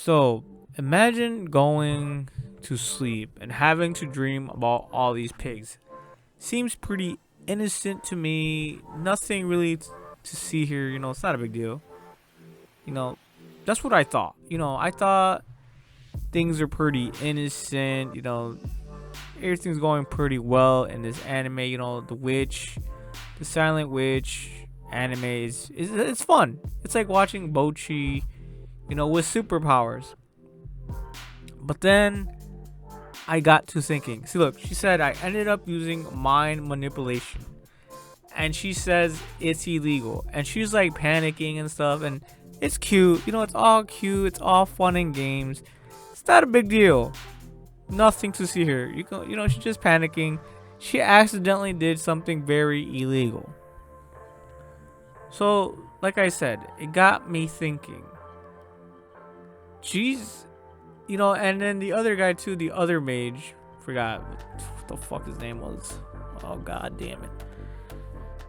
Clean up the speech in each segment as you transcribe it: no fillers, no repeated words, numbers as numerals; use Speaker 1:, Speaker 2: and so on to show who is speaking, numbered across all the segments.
Speaker 1: So imagine going to sleep and having to dream about all these pigs. Seems pretty innocent to me. Nothing really to see here. It's not a big deal. You know, that's what I thought. I thought things are pretty innocent. Everything's going pretty well in this anime. The witch, the silent witch anime is it's fun. It's like watching Bochi, with superpowers. But then I got to thinking. See, look, she said I ended up using mind manipulation. And she says it's illegal. And she's like panicking and stuff. And it's cute. It's all cute. It's all fun and games. It's not a big deal. Nothing to see here. She's just panicking. She accidentally did something very illegal. So, like I said, it got me thinking. Jeez. And then the other guy too, the other mage, forgot what the fuck his name was. Oh god damn it.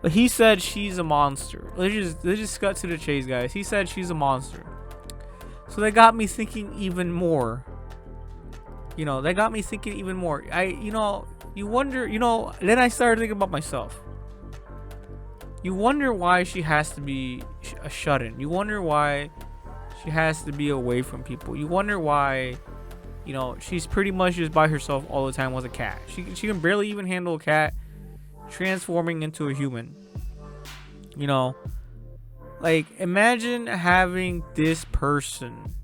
Speaker 1: But he said she's a monster. Let's just cut to the chase, guys. He said she's a monster. So that got me thinking even more. That got me thinking even more. You wonder, then I started thinking about myself. You wonder why she has to be a shut-in. You wonder why she has to be away from people. You wonder why, she's pretty much just by herself all the time with a cat. She can barely even handle a cat transforming into a human. Like imagine having this person,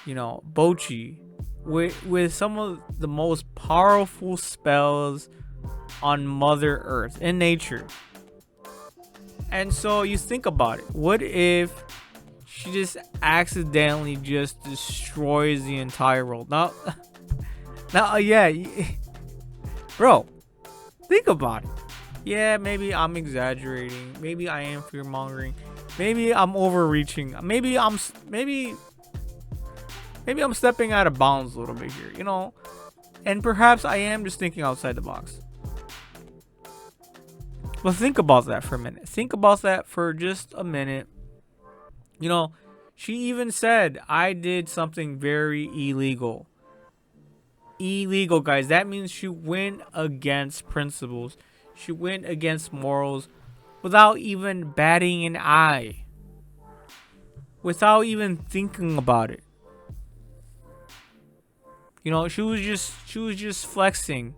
Speaker 1: Bochi, with some of the most powerful spells on Mother Earth in nature. And so you think about it. What if she just accidentally just destroys the entire world? Now, yeah, bro, think about it. Yeah, maybe I'm exaggerating. Maybe I am fear mongering. Maybe I'm overreaching. Maybe I'm stepping out of bounds a little bit here, and perhaps I am just thinking outside the box. But think about that for a minute. Think about that for just a minute. She even said I did something very illegal. Illegal, guys. That means she went against principles. She went against morals without even batting an eye. Without even thinking about it. She was just flexing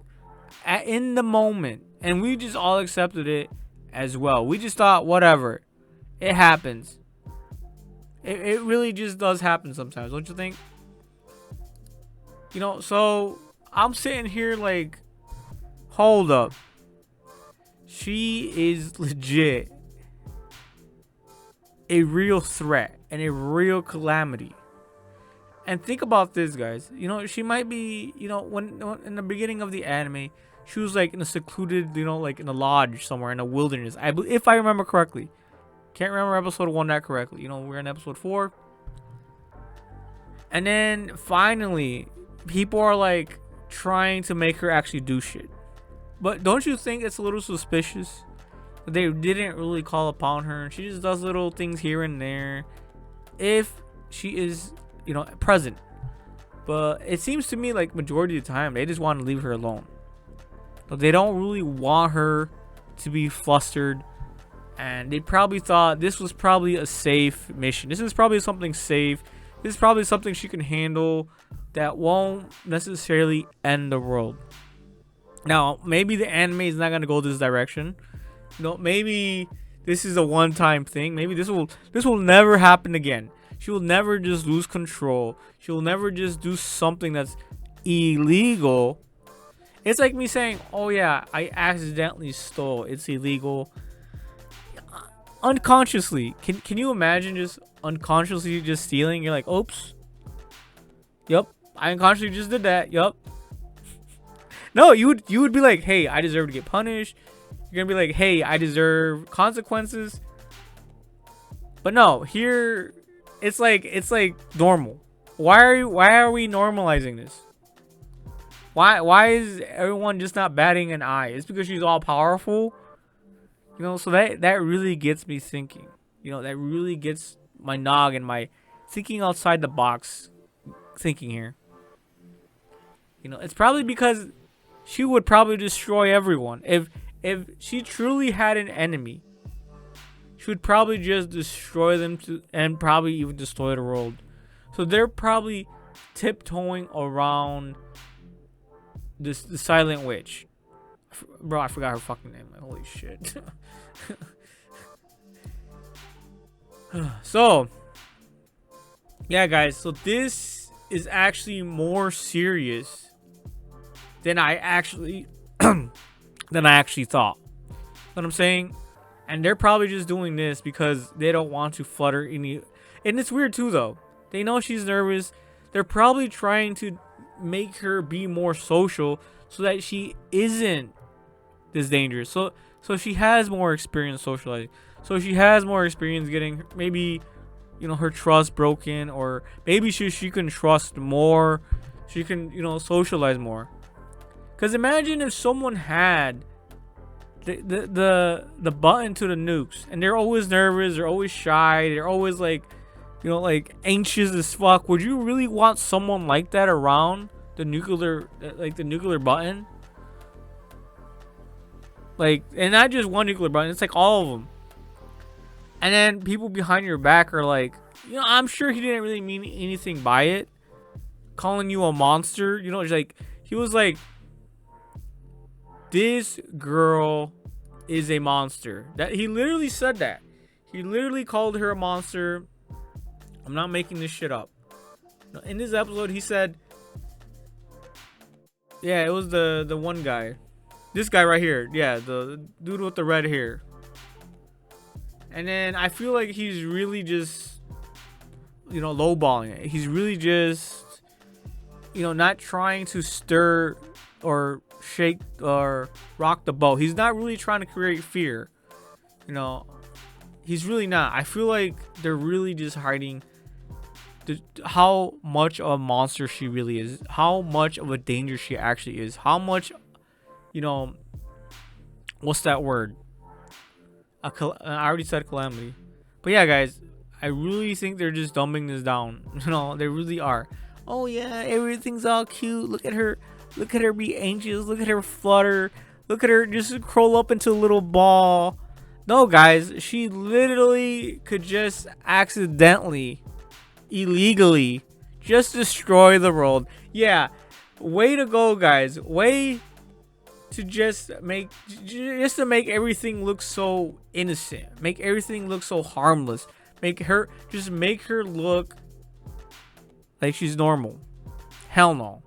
Speaker 1: in the moment, and we just all accepted it as well. We just thought, whatever, it happens. It really just does happen sometimes, don't you think? So I'm sitting here like, hold up. She is legit a real threat and a real calamity. And think about this, guys. She might be, when in the beginning of the anime, she was like in a secluded, like in a lodge somewhere in a wilderness. If I remember correctly. Can't remember episode 1 that correctly. We're in episode 4. And then finally, people are like trying to make her actually do shit. But don't you think it's a little suspicious that they didn't really call upon her? She just does little things here and there. If she is, present. But it seems to me like majority of the time they just want to leave her alone. But they don't really want her to be flustered. And they probably thought this was probably a safe mission. This is probably something safe. This is probably something she can handle that won't necessarily end the world. Now, maybe the anime is not going to go this direction. Maybe this is a one-time thing. Maybe this will never happen again. She will never just lose control. She will never just do something that's illegal. It's like me saying, oh yeah, I accidentally stole. It's illegal. Unconsciously. Can you imagine just unconsciously just stealing? You're like, oops. Yup. I unconsciously just did that. Yup. No, you would be like, hey, I deserve to get punished. You're gonna be like, hey, I deserve consequences. But no, here it's like normal. Why are we normalizing this? Why is everyone just not batting an eye? It's because she's all powerful. So that really gets me thinking. That really gets my noggin, my thinking outside the box thinking here. You know, it's probably because she would probably destroy everyone. If she truly had an enemy, she would probably just destroy them and probably even destroy the world. So they're probably tiptoeing around the silent witch. Bro, I forgot her fucking name. Holy shit. So, yeah, guys. So this is actually more serious than I actually thought. You know what I'm saying? And they're probably just doing this because they don't want to flutter any. And it's weird too, though. They know she's nervous. They're probably trying to make her be more social so that she isn't this dangerous. So she has more experience socializing. So she has more experience getting maybe, you know, her trust broken, or maybe she can trust more. She can, you know, socialize more. Because imagine if someone had the button to the nukes, and they're always nervous, they're always shy, they're always like, you know, like anxious as fuck. Would you really want someone like that around the nuclear, like the nuclear button? Like, and not just one nuclear button, it's like all of them. And then people behind your back are like, you know, I'm sure he didn't really mean anything by it, calling you a monster. You know, it's like, he was like, this girl is a monster. That he literally said that. He literally called her a monster. I'm not making this shit up. In this episode, he said, yeah, it was the one guy. This guy right here. Yeah, the dude with the red hair. And then I feel like he's really just, you know, lowballing it. He's really just, you know, not trying to stir or shake or rock the boat. He's not really trying to create fear. You know, he's really not. I feel like they're really just hiding how much of a monster she really is. How much of a danger she actually is. How much, you know, what's that word? I already said calamity. But yeah, guys, I really think they're just dumbing this down. You know, they really are. Oh yeah, everything's all cute. Look at her. Look at her be anxious. Look at her flutter. Look at her just curl up into a little ball. No, guys, she literally could just accidentally, illegally, just destroy the world. Yeah, way to go, guys. Way to just make everything look so innocent, make everything look so harmless, make her look like she's normal. Hell no.